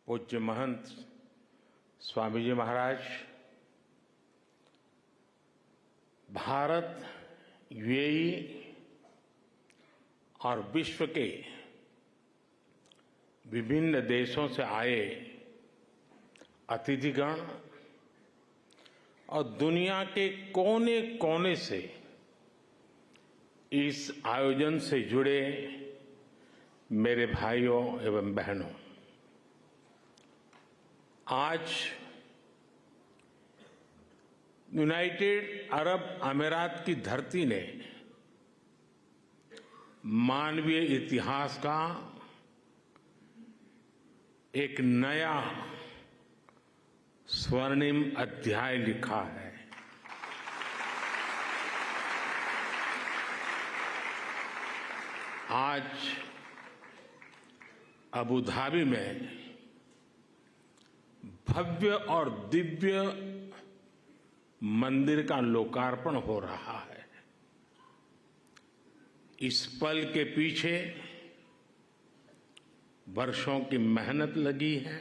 पूज्य महंत स्वामी जी महाराज, भारत, यूएई और विश्व के विभिन्न देशों से आए अतिथिगण और दुनिया के कोने कोने से इस आयोजन से जुड़े मेरे भाइयों एवं बहनों, आज यूनाइटेड अरब अमीरात की धरती ने मानवीय इतिहास का एक नया स्वर्णिम अध्याय लिखा है। आज अबू धाबी में भव्य और दिव्य मंदिर का लोकार्पण हो रहा है। इस पल के पीछे वर्षों की मेहनत लगी है।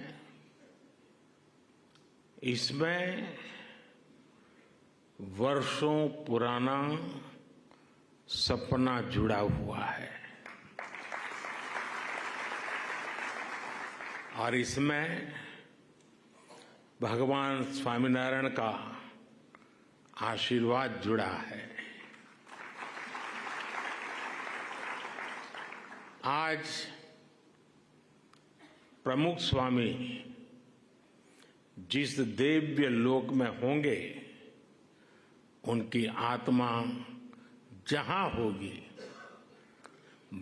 इसमें वर्षों पुराना सपना जुड़ा हुआ है और इसमें भगवान स्वामीनारायण का आशीर्वाद जुड़ा है। आज प्रमुख स्वामी जिस दिव्य लोक में होंगे, उनकी आत्मा जहां होगी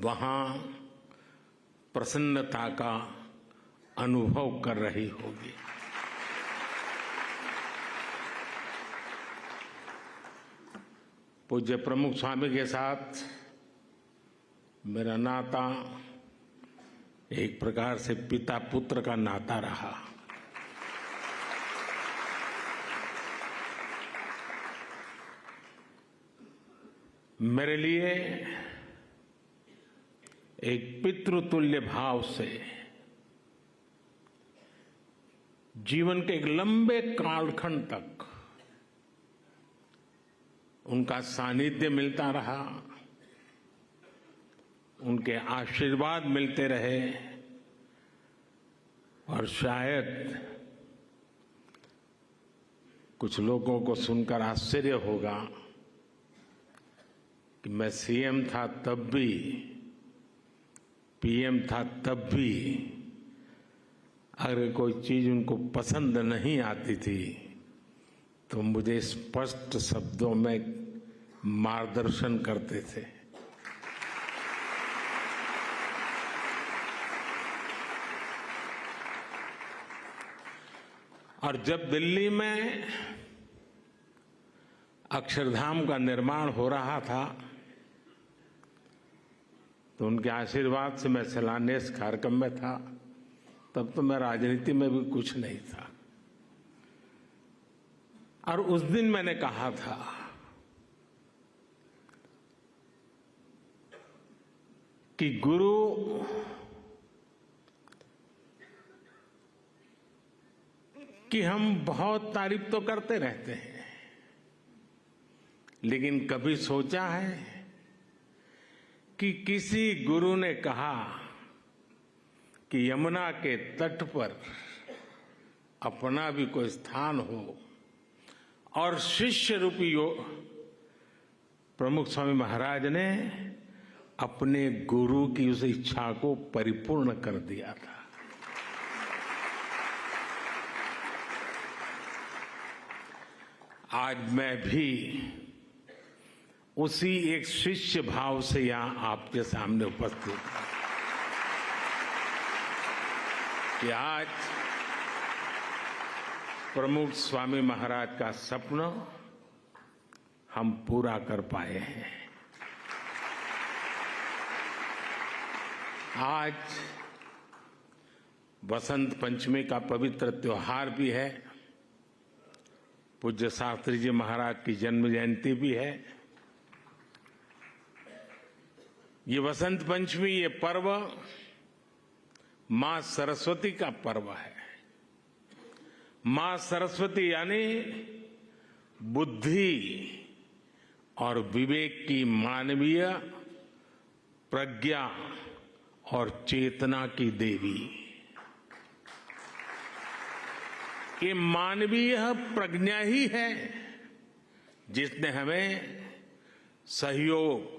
वहां प्रसन्नता का अनुभव कर रही होगी। पूज्य प्रमुख स्वामी के साथ मेरा नाता एक प्रकार से पिता पुत्र का नाता रहा। मेरे लिए एक पितृतुल्य भाव से जीवन के एक लंबे कालखंड तक उनका सानिध्य मिलता रहा, उनके आशीर्वाद मिलते रहे और शायद कुछ लोगों को सुनकर आश्चर्य होगा कि मैं सीएम था तब भी, पीएम था तब भी अगर कोई चीज उनको पसंद नहीं आती थी तो मुझे स्पष्ट शब्दों में मार्गदर्शन करते थे। और जब दिल्ली में अक्षरधाम का निर्माण हो रहा था तो उनके आशीर्वाद से मैं शिलान्यास कार्यक्रम में था। तब तो मैं राजनीति में भी कुछ नहीं था और उस दिन मैंने कहा था कि गुरु की हम बहुत तारीफ तो करते रहते हैं, लेकिन कभी सोचा है कि किसी गुरु ने कहा कि यमुना के तट पर अपना भी कोई स्थान हो और शिष्य रूपी प्रमुख स्वामी महाराज ने अपने गुरु की उस इच्छा को परिपूर्ण कर दिया था। आज मैं भी उसी एक शिष्य भाव से यहां आपके सामने उपस्थित हूं कि आज प्रमुख स्वामी महाराज का सपना हम पूरा कर पाए हैं। आज बसंत पंचमी का पवित्र त्योहार भी है, पूज्य शास्त्री जी महाराज की जन्म जयंती भी है। ये वसंत पंचमी, ये पर्व मां सरस्वती का पर्व है। मां सरस्वती यानी बुद्धि और विवेक की मानवीय प्रज्ञा और चेतना की देवी। ये मानवीय प्रज्ञा ही है जिसने हमें सहयोग,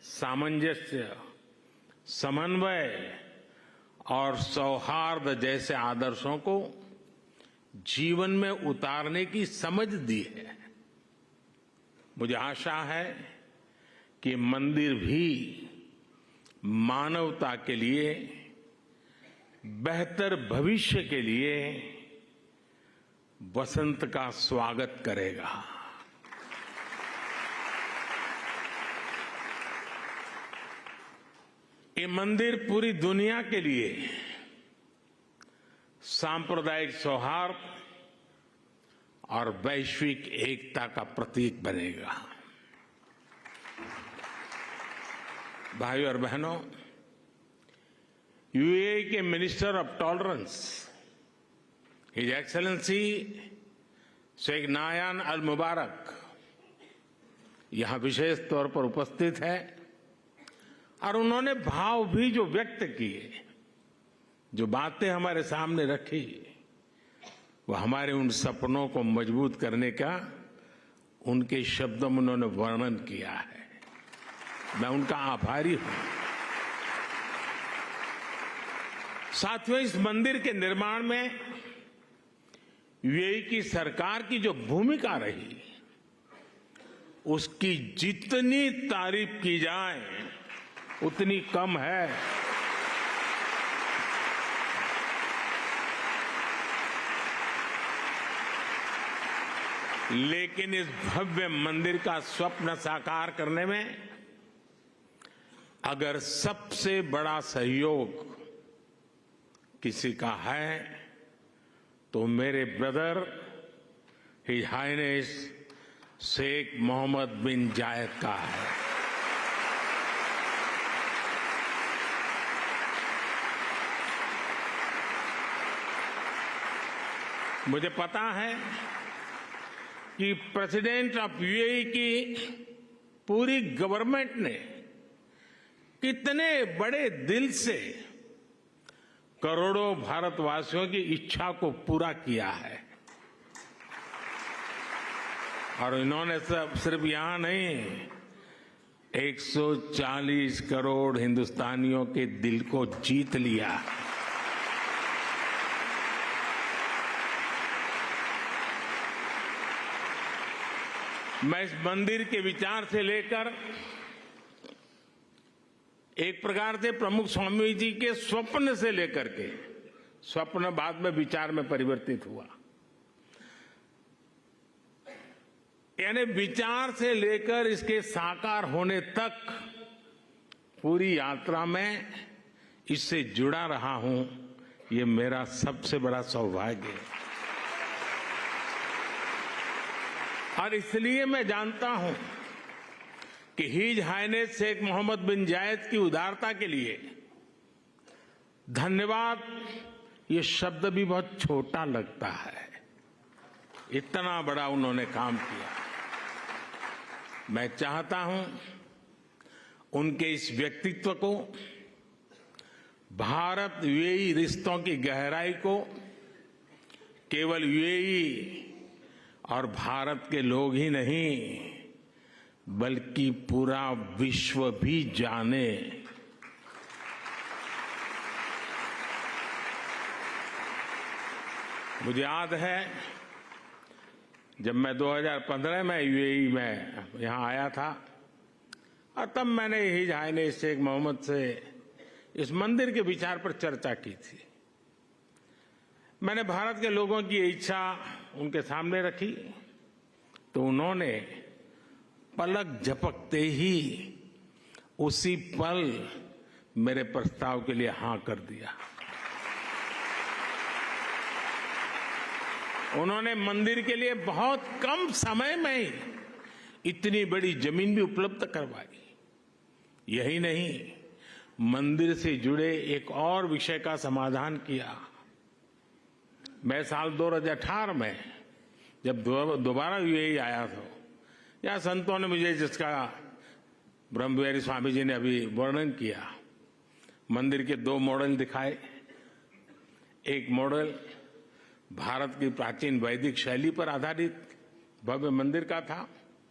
सामंजस्य, समन्वय और सौहार्द जैसे आदर्शों को जीवन में उतारने की समझ दी है। मुझे आशा है कि मंदिर भी मानवता के लिए, बेहतर भविष्य के लिए वसंत का स्वागत करेगा। ये मंदिर पूरी दुनिया के लिए सांप्रदायिक सौहार्द और वैश्विक एकता का प्रतीक बनेगा। भाइयों और बहनों, यूएई के minister of tolerance his excellency Sheikh Nahyan Al Mubarak यहां विशेष तौर पर उपस्थित है और उन्होंने भाव भी जो व्यक्त किए, जो बातें हमारे सामने रखी, वो हमारे उन सपनों को मजबूत करने का उनके शब्दों में उन्होंने वर्णन किया है। मैं उनका आभारी हूं। साथियों, इस मंदिर के निर्माण में यूएई की सरकार की जो भूमिका रही, उसकी जितनी तारीफ की जाए उतनी कम है। लेकिन इस भव्य मंदिर का स्वप्न साकार करने में अगर सबसे बड़ा सहयोग किसी का है तो मेरे brother his highness Sheikh Mohammed bin Zayed का है। मुझे पता है कि प्रेसिडेंट ऑफ यूएई की पूरी गवर्नमेंट ने कितने बड़े दिल से करोड़ों भारतवासियों की इच्छा को पूरा किया है। और इन्होंने सिर्फ यहां नहीं, 140 करोड़ हिंदुस्तानियों के दिल को जीत लिया। मैं इस मंदिर के विचार से लेकर एक प्रकार से प्रमुख स्वामी जी के स्वप्न से लेकर के, स्वप्न बाद में विचार में परिवर्तित हुआ, यानी विचार से लेकर इसके साकार होने तक पूरी यात्रा में इससे जुड़ा रहा हूं। ये मेरा सबसे बड़ा सौभाग्य है। और इसलिए मैं जानता हूं कि his highness Sheikh Mohammed bin जायद की उदारता के लिए धन्यवाद ये शब्द भी बहुत छोटा लगता है। इतना बड़ा उन्होंने काम किया। मैं चाहता हूं उनके इस व्यक्तित्व को, भारत यूएई रिश्तों की गहराई को केवल यूएई और भारत के लोग ही नहीं बल्कि पूरा विश्व भी जाने। मुझे याद है जब मैं 2015 में यूएई में यहां आया था और तब मैंने हिज हाइनेस शेख मोहम्मद से इस मंदिर के विचार पर चर्चा की थी। मैंने भारत के लोगों की इच्छा उनके सामने रखी तो उन्होंने पलक झपकते ही उसी पल मेरे प्रस्ताव के लिए हां कर दिया। उन्होंने मंदिर के लिए बहुत कम समय में ही इतनी बड़ी जमीन भी उपलब्ध करवाई। यही नहीं, मंदिर से जुड़े एक और विषय का समाधान किया। मैं साल 2018 में जब दोबारा यूएई आया था, या संतों ने मुझे, जिसका ब्रह्मविहारी स्वामी जी ने अभी वर्णन किया, मंदिर के 2 मॉडल दिखाए। एक मॉडल भारत की प्राचीन वैदिक शैली पर आधारित भव्य मंदिर का था,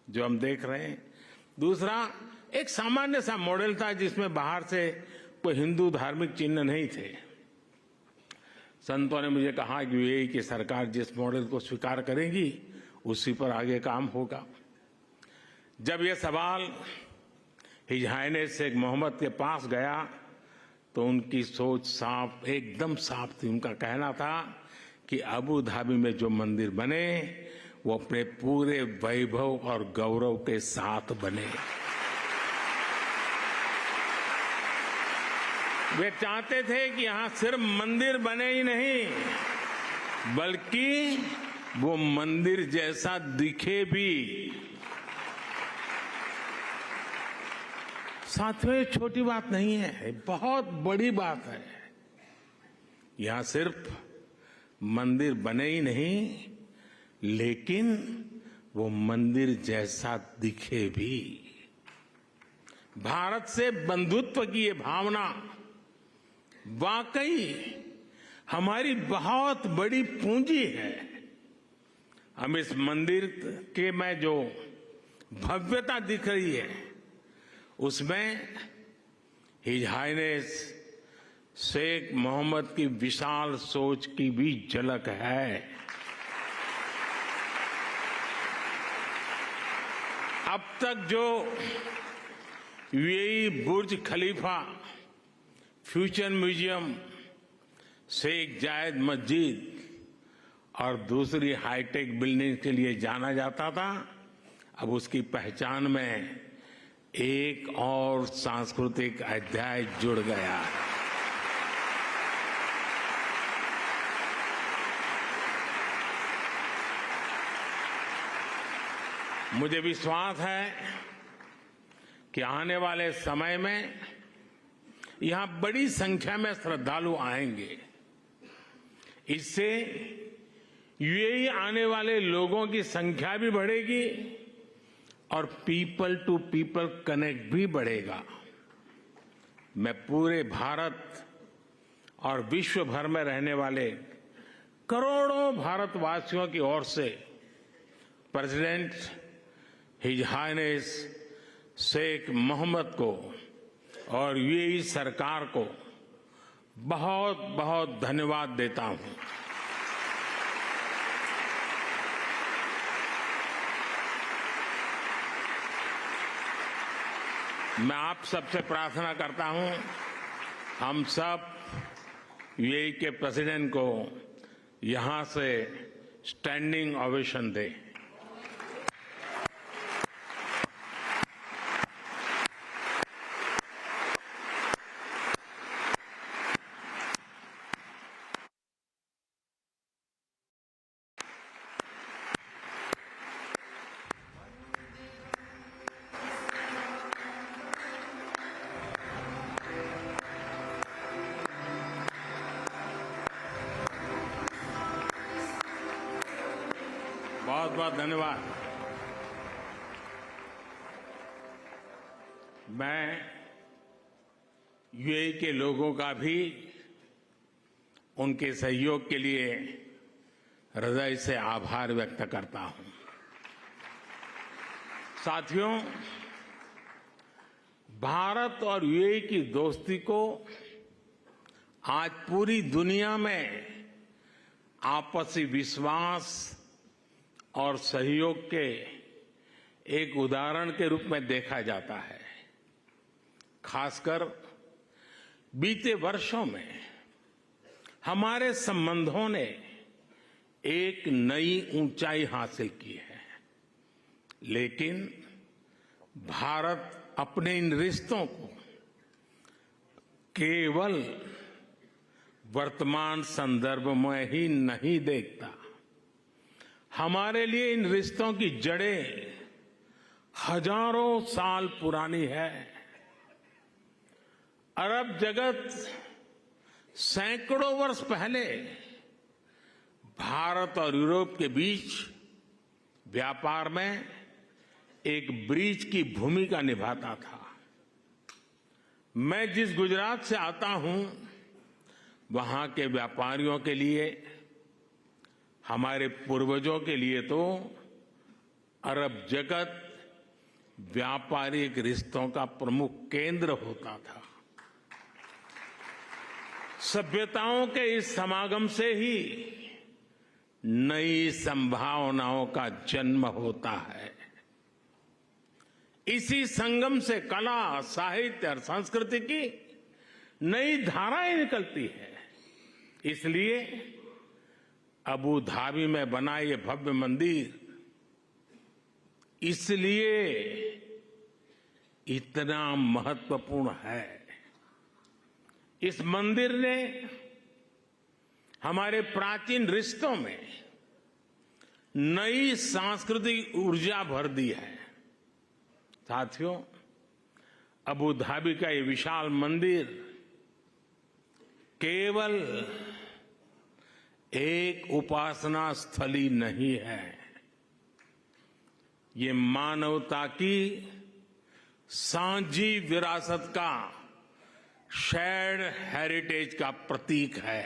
जो हम देख रहे हैं। दूसरा एक सामान्य सा मॉडल था, जिसमें बाहर से कोई हिंदू धार्मिक चिन्ह नहीं थे। संतों ने मुझे कहा कि यूएई की सरकार जिस मॉडल को स्वीकार करेगी, उसी पर आगे काम होगा। जब यह सवाल हिज हाइनेस शेख मोहम्मद के पास गया, तो उनकी सोच साफ, एकदम साफ थी। उनका कहना था कि अबू धाबी में जो मंदिर बने, वो अपने पूरे वैभव और गौरव के साथ बने। वे चाहते थे कि यहां सिर्फ मंदिर बने ही नहीं, बल्कि वो मंदिर जैसा दिखे भी। साथियों, ये छोटी बात नहीं है, बहुत बड़ी बात है। यहां सिर्फ मंदिर बने ही नहीं, लेकिन वो मंदिर जैसा दिखे भी। भारत से बंधुत्व की ये भावना वाकई हमारी बहुत बड़ी पूंजी है। हम इस मंदिर के में जो भव्यता दिख रही है, उसमें हिज हाइनेस शेख मोहम्मद की विशाल सोच की भी झलक है। अब तक जो यूएई बुर्ज खलीफा, फ्यूचर म्यूजियम, शेख जायद मस्जिद और दूसरी हाईटेक बिल्डिंग के लिए जाना जाता था, अब उसकी पहचान में एक और सांस्कृतिक अध्याय जुड़ गया है। मुझे विश्वास है कि आने वाले समय में यहां बड़ी संख्या में श्रद्धालु आएंगे। इससे यूएई आने वाले लोगों की संख्या भी बढ़ेगी और पीपल टू पीपल कनेक्ट भी बढ़ेगा। मैं पूरे भारत और विश्व भर में रहने वाले करोड़ों भारतवासियों की ओर से president his highness Sheikh Mohammed को और यूएई सरकार को बहुत बहुत धन्यवाद देता हूं। मैं आप सबसे प्रार्थना करता हूं, हम सब यूएई के प्रेसिडेंट को यहां से स्टैंडिंग ओवेशन दें। बहुत बहुत धन्यवाद। मैं यूएई के लोगों का भी उनके सहयोग के लिए हृदय से आभार व्यक्त करता हूं। साथियों, भारत और यूएई की दोस्ती को आज पूरी दुनिया में आपसी विश्वास और सहयोग के एक उदाहरण के रूप में देखा जाता है। खासकर बीते वर्षों में हमारे संबंधों ने एक नई ऊंचाई हासिल की है, लेकिन भारत अपने इन रिश्तों को केवल वर्तमान संदर्भ में ही नहीं देखता। हमारे लिए इन रिश्तों की जड़ें हजारों साल पुरानी है। अरब जगत सैकड़ों वर्ष पहले भारत और यूरोप के बीच व्यापार में एक ब्रिज की भूमिका निभाता था। मैं जिस गुजरात से आता हूं, वहां के व्यापारियों के लिए, हमारे पूर्वजों के लिए तो अरब जगत व्यापारिक रिश्तों का प्रमुख केंद्र होता था। सभ्यताओं के इस समागम से ही नई संभावनाओं का जन्म होता है। इसी संगम से कला, साहित्य और संस्कृति की नई धाराएं निकलती है। इसलिए अबू धाबी में बना ये भव्य मंदिर इसलिए इतना महत्वपूर्ण है। इस मंदिर ने हमारे प्राचीन रिश्तों में नई सांस्कृतिक ऊर्जा भर दी है। साथियों, अबू धाबी का ये विशाल मंदिर केवल एक उपासना स्थली नहीं है, ये मानवता की साझी विरासत का, शेयर्ड हेरिटेज का प्रतीक है।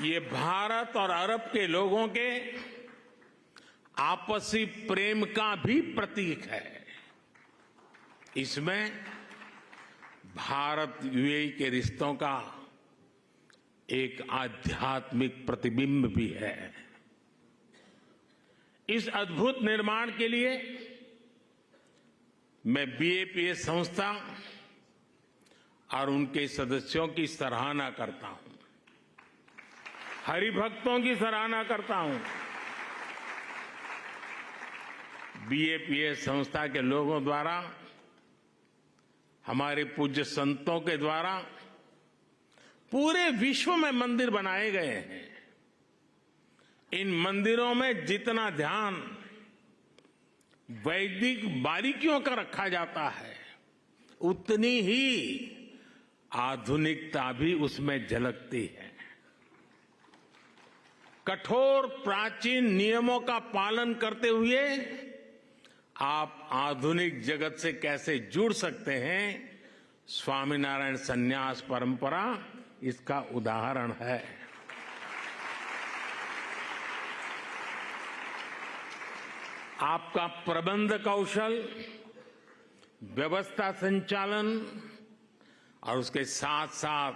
ये भारत और अरब के लोगों के आपसी प्रेम का भी प्रतीक है। इसमें भारत यूएई के रिश्तों का एक आध्यात्मिक प्रतिबिंब भी है। इस अद्भुत निर्माण के लिए मैं बीएपीएस संस्था और उनके सदस्यों की सराहना करता हूं, हरिभक्तों की सराहना करता हूं। बीएपीएस संस्था के लोगों द्वारा, हमारे पूज्य संतों के द्वारा पूरे विश्व में मंदिर बनाए गए हैं। इन मंदिरों में जितना ध्यान वैदिक बारीकियों का रखा जाता है, उतनी ही आधुनिकता भी उसमें झलकती है। कठोर प्राचीन नियमों का पालन करते हुए आप आधुनिक जगत से कैसे जुड़ सकते हैं, स्वामीनारायण संन्यास परंपरा इसका उदाहरण है। आपका प्रबंध कौशल, व्यवस्था संचालन और उसके साथ साथ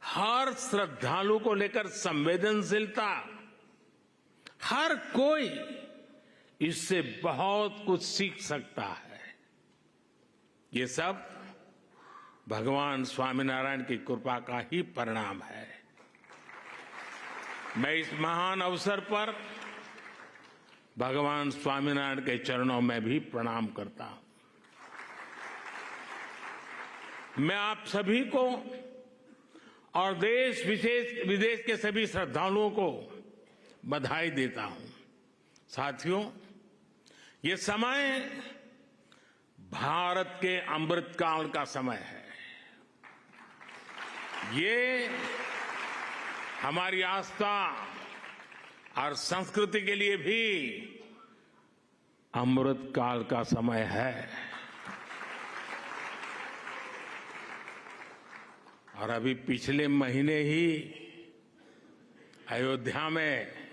हर श्रद्धालु को लेकर संवेदनशीलता, हर कोई इससे बहुत कुछ सीख सकता है। ये सब भगवान स्वामीनारायण की कृपा का ही परिणाम है। मैं इस महान अवसर पर भगवान स्वामीनारायण के चरणों में भी प्रणाम करता हूं। मैं आप सभी को और देश विदेश के सभी श्रद्धालुओं को बधाई देता हूं। साथियों, ये समय भारत के अमृतकाल का समय है। ये हमारी आस्था और संस्कृति के लिए भी अमृतकाल का समय है। और अभी पिछले महीने ही अयोध्या में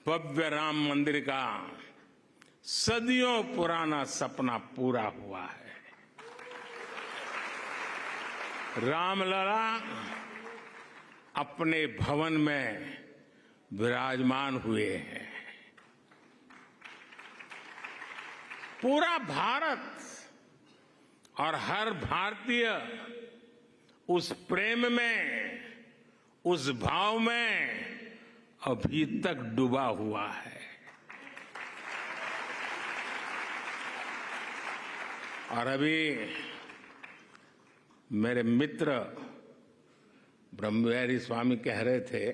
भव्य राम मंदिर का सदियों पुराना सपना पूरा हुआ है। रामलला अपने भवन में विराजमान हुए हैं। पूरा भारत और हर भारतीय उस प्रेम में, उस भाव में अभी तक डूबा हुआ है। और अभी मेरे मित्र ब्रह्मविहारी स्वामी कह रहे थे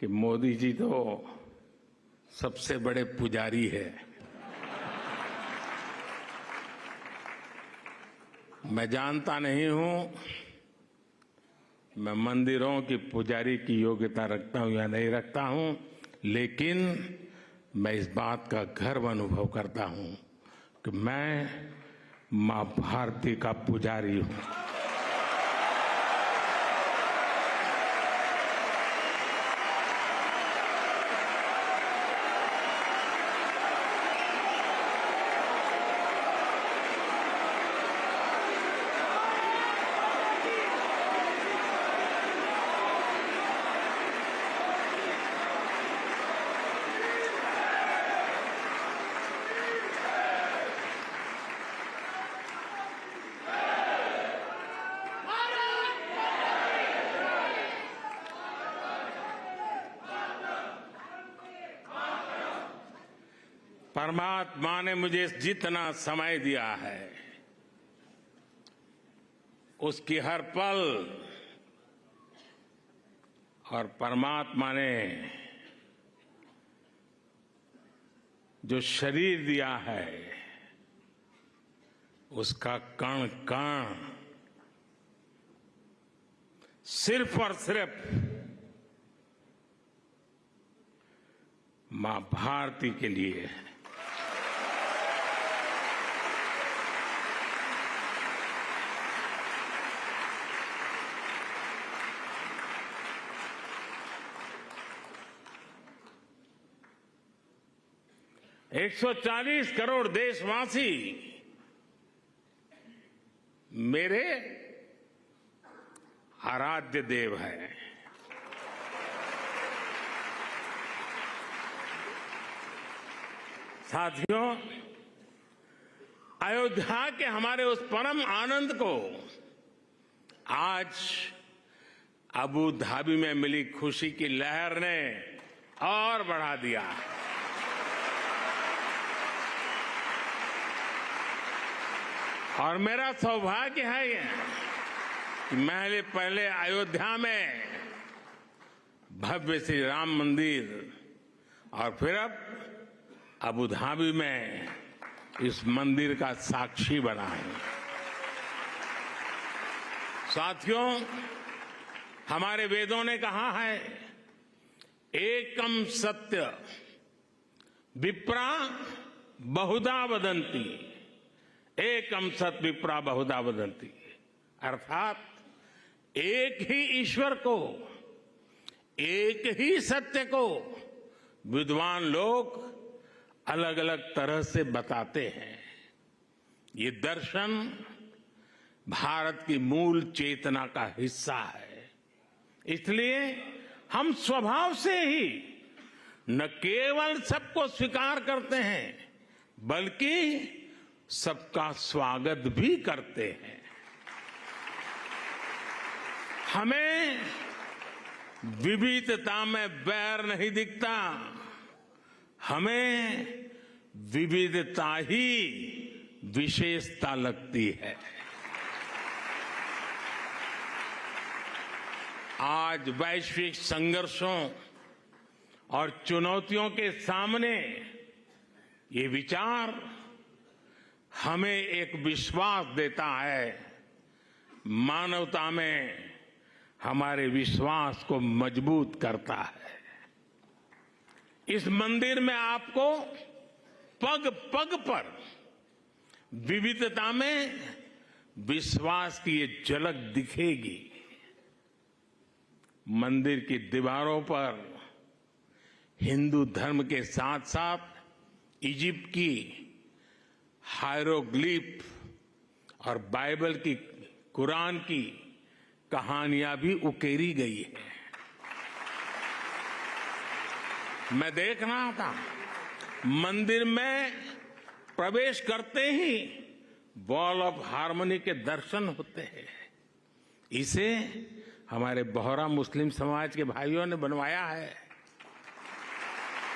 कि मोदी जी तो सबसे बड़े पुजारी है। मैं जानता नहीं हूं मैं मंदिरों की पुजारी की योग्यता रखता हूं या नहीं रखता हूं, लेकिन मैं इस बात का गर्व अनुभव करता हूं कि मैं मां भारती का पुजारी हूं। परमात्मा ने मुझे जितना समय दिया है उसकी हर पल, और परमात्मा ने जो शरीर दिया है उसका कण कण सिर्फ और सिर्फ मां भारती के लिए है। एक 140 करोड़ देशवासी मेरे आराध्य देव हैं। साथियों, अयोध्या के हमारे उस परम आनंद को आज अबू धाबी में मिली खुशी की लहर ने और बढ़ा दिया। और मेरा सौभाग्य है ये कि मैं पहले अयोध्या में भव्य श्री राम मंदिर और फिर अब अबू धाबी में इस मंदिर का साक्षी बना है। साथियों, हमारे वेदों ने कहा है, एकम सत्य विप्रा बहुधा वदंती, एकम सत विप्रा बहुधा वदंती, अर्थात एक ही ईश्वर को, एक ही सत्य को विद्वान लोग अलग अलग तरह से बताते हैं। ये दर्शन भारत की मूल चेतना का हिस्सा है। इसलिए हम स्वभाव से ही न केवल सबको स्वीकार करते हैं बल्कि सबका स्वागत भी करते हैं। हमें विविधता में बैर नहीं दिखता, हमें विविधता ही विशेषता लगती है। आज वैश्विक संघर्षों और चुनौतियों के सामने ये विचार हमें एक विश्वास देता है, मानवता में हमारे विश्वास को मजबूत करता है। इस मंदिर में आपको पग पग पर विविधता में विश्वास की ये झलक दिखेगी। मंदिर की दीवारों पर हिंदू धर्म के साथ साथ इजिप्ट की हायरोग्लिफ और बाइबल की, कुरान की कहानियां भी उकेरी गई है। मैं देख रहा था, मंदिर में प्रवेश करते ही वॉल ऑफ हार्मनी के दर्शन होते हैं। इसे हमारे बोहरा मुस्लिम समाज के भाइयों ने बनवाया है।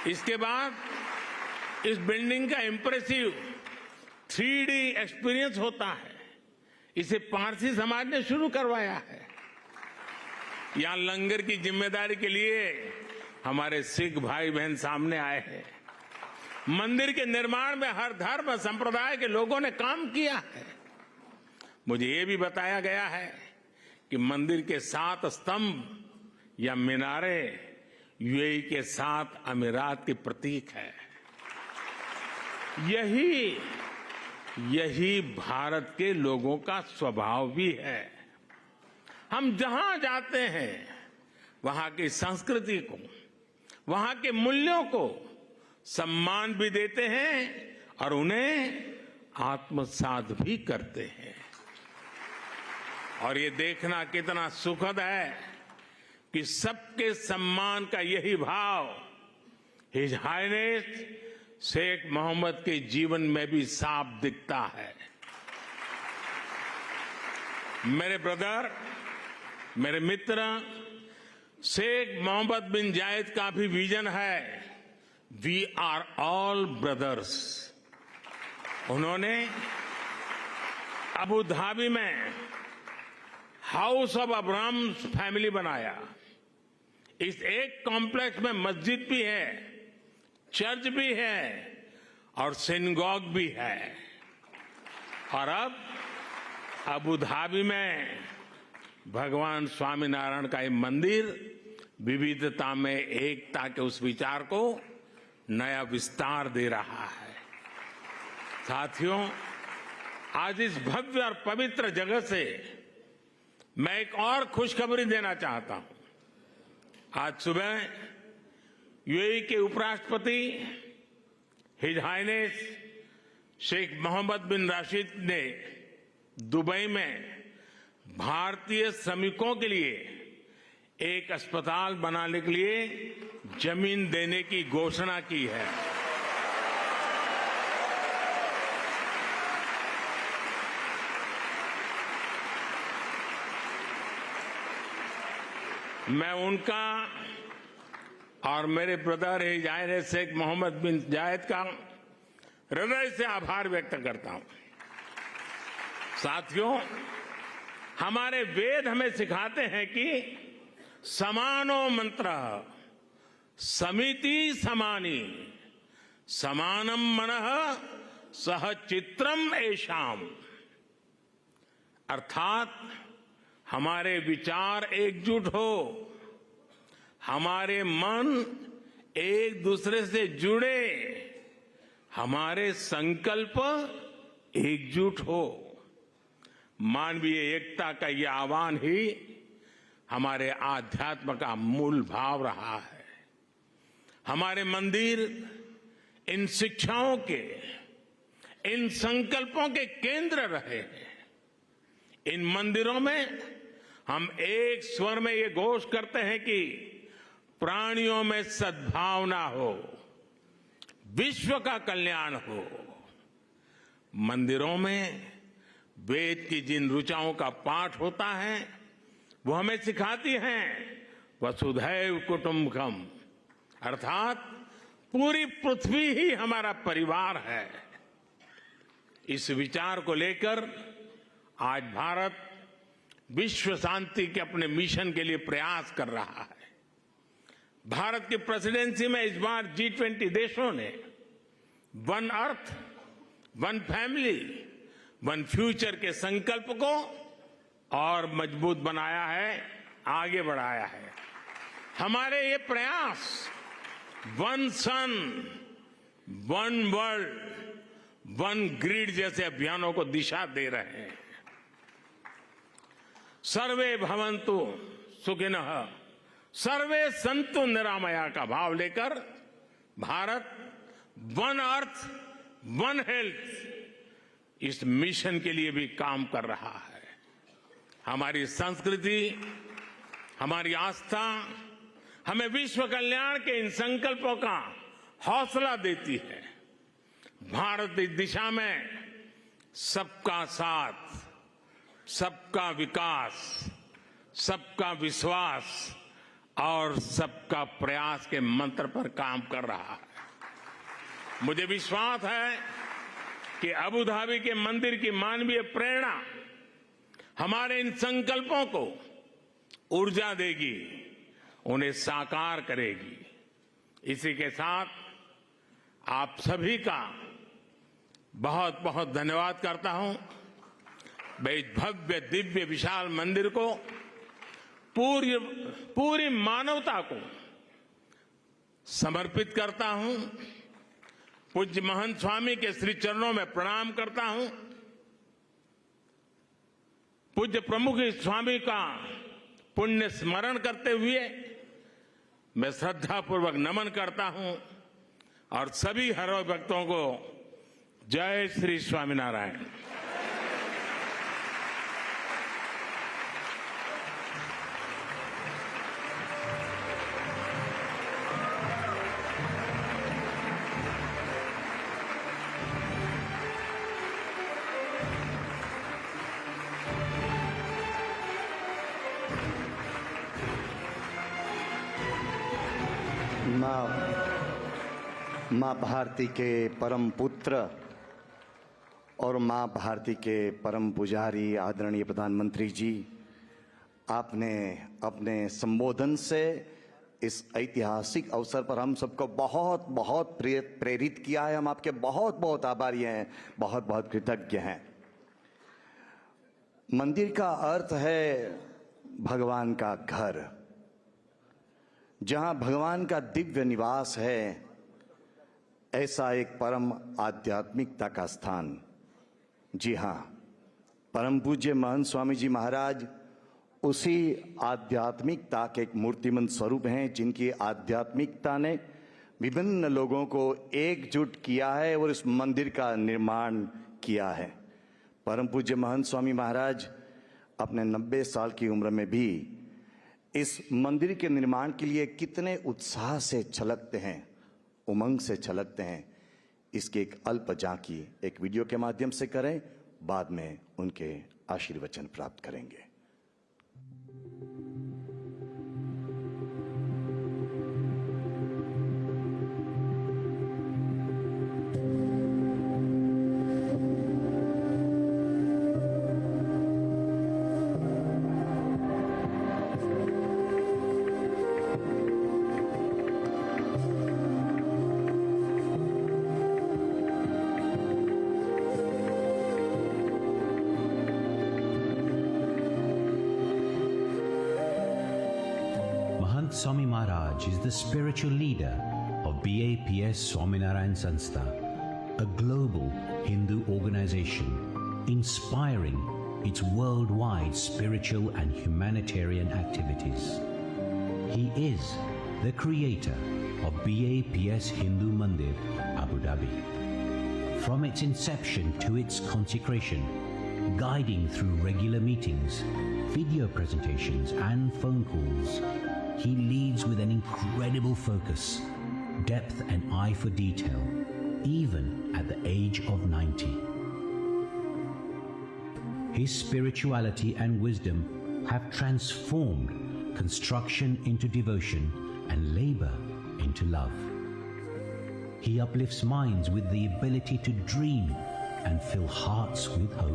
इसके बाद इस बिल्डिंग का इंप्रेसिव 3D एक्सपीरियंस होता है। इसे पारसी समाज ने शुरू करवाया है। यहां लंगर की जिम्मेदारी के लिए हमारे सिख भाई बहन सामने आए हैं। मंदिर के निर्माण में हर धर्म संप्रदाय के लोगों ने काम किया है। मुझे ये भी बताया गया है कि मंदिर के 7 स्तंभ या मीनारे यूएई के 7 अमीरात के प्रतीक है। यही भारत के लोगों का स्वभाव भी है। हम जहां जाते हैं वहां की संस्कृति को, वहां के मूल्यों को सम्मान भी देते हैं और उन्हें आत्मसात भी करते हैं। और ये देखना कितना सुखद है कि सबके सम्मान का यही भाव हिज हाइनेस शेख मोहम्मद के जीवन में भी साफ दिखता है। मेरे ब्रदर, मेरे मित्र, शेख मोहम्मद बिन जायद का भी विजन है, वी आर ऑल ब्रदर्स। उन्होंने अबू धाबी में हाउस ऑफ अब्राहम फैमिली बनाया। इस एक कॉम्प्लेक्स में मस्जिद भी है, चर्च भी है और सिनगॉग भी है। और अब अबू धाबी में भगवान स्वामीनारायण का ये मंदिर विविधता में एकता के उस विचार को नया विस्तार दे रहा है। साथियों, आज इस भव्य और पवित्र जगह से मैं एक और खुशखबरी देना चाहता हूं। आज सुबह यूएई के उपराष्ट्रपति हिज हाइनेस शेख मोहम्मद बिन राशिद ने दुबई में भारतीय श्रमिकों के लिए एक अस्पताल बनाने के लिए जमीन देने की घोषणा की है। मैं उनका और मेरे brother his highness Sheikh Mohammed bin Zayed का हृदय से आभार व्यक्त करता हूं। साथियों, हमारे वेद हमें सिखाते हैं कि समानो मंत्र समिति समानी समानम मनः सह चित्रम एषाम। अर्थात हमारे विचार एकजुट हो, हमारे मन एक दूसरे से जुड़े, हमारे संकल्प एकजुट हो। मानवीय एकता का यह आह्वान ही हमारे आध्यात्म का मूल भाव रहा है। हमारे मंदिर इन शिक्षाओं के, इन संकल्पों के केंद्र रहे हैं। इन मंदिरों में हम एक स्वर में ये घोष करते हैं कि प्राणियों में सद्भावना हो, विश्व का कल्याण हो। मंदिरों में वेद की जिन ऋचाओं का पाठ होता है वो हमें सिखाती हैं वसुधैव कुटुंबकम, अर्थात पूरी पृथ्वी ही हमारा परिवार है। इस विचार को लेकर आज भारत विश्व शांति के अपने मिशन के लिए प्रयास कर रहा है। भारत की प्रेसिडेंसी में इस बार G20 देशों ने one earth, one family, one future के संकल्प को और मजबूत बनाया है, आगे बढ़ाया है। हमारे ये प्रयास वन सन, वन वर्ल्ड, वन ग्रिड जैसे अभियानों को दिशा दे रहे हैं। सर्वे भवन्तु सुखिनः, सर्वे सन्तु निरामया का भाव लेकर Bharat one earth, one health इस मिशन के लिए भी काम कर रहा है। हमारी संस्कृति, हमारी आस्था हमें विश्व कल्याण के इन संकल्पों का हौसला देती है। भारत इस दिशा में सबका साथ, सबका विकास, सबका विश्वास और सबका प्रयास के मंत्र पर काम कर रहा है। मुझे विश्वास है कि अबू धाबी के मंदिर की मानवीय प्रेरणा हमारे इन संकल्पों को ऊर्जा देगी, उन्हें साकार करेगी। इसी के साथ आप सभी का बहुत बहुत धन्यवाद करता हूं। मैं इस भव्य दिव्य विशाल मंदिर को पूरी मानवता को समर्पित करता हूं। पूज्य महंत स्वामी के श्री चरणों में प्रणाम करता हूं। पूज्य प्रमुख स्वामी का पुण्य स्मरण करते हुए मैं श्रद्धापूर्वक नमन करता हूं और सभी हरि भक्तों को जय श्री स्वामीनारायण। माँ भारती के परम पुत्र और माँ भारती के परम पुजारी आदरणीय प्रधानमंत्री जी, आपने अपने संबोधन से इस ऐतिहासिक अवसर पर हम सबको बहुत बहुत प्रेरित किया है। हम आपके बहुत बहुत आभारी हैं, बहुत बहुत कृतज्ञ हैं। मंदिर का अर्थ है भगवान का घर, जहां भगवान का दिव्य निवास है, ऐसा एक परम आध्यात्मिकता का स्थान। जी हाँ, परम पूज्य महंत स्वामी जी महाराज उसी आध्यात्मिकता के एक मूर्तिमंत स्वरूप हैं, जिनकी आध्यात्मिकता ने विभिन्न लोगों को एकजुट किया है और इस मंदिर का निर्माण किया है। परम पूज्य महंत स्वामी महाराज अपने 90 साल की उम्र में भी इस मंदिर के निर्माण के लिए कितने उत्साह से छलकते हैं, उमंग से छलकते हैं, इसकी एक अल्प झांकी एक वीडियो के माध्यम से करें, बाद में उनके आशीर्वचन प्राप्त करेंगे। Swami Maharaj is the spiritual leader of BAPS Swaminarayan Sanstha, a global Hindu organization inspiring its worldwide spiritual and humanitarian activities. He is the creator of BAPS Hindu Mandir, Abu Dhabi. From its inception to its consecration, guiding through regular meetings, video presentations and phone calls, he leads with an incredible focus, depth and eye for detail, even at the age of 90. His spirituality and wisdom have transformed construction into devotion and labor into love. He uplifts minds with the ability to dream and fill hearts with hope.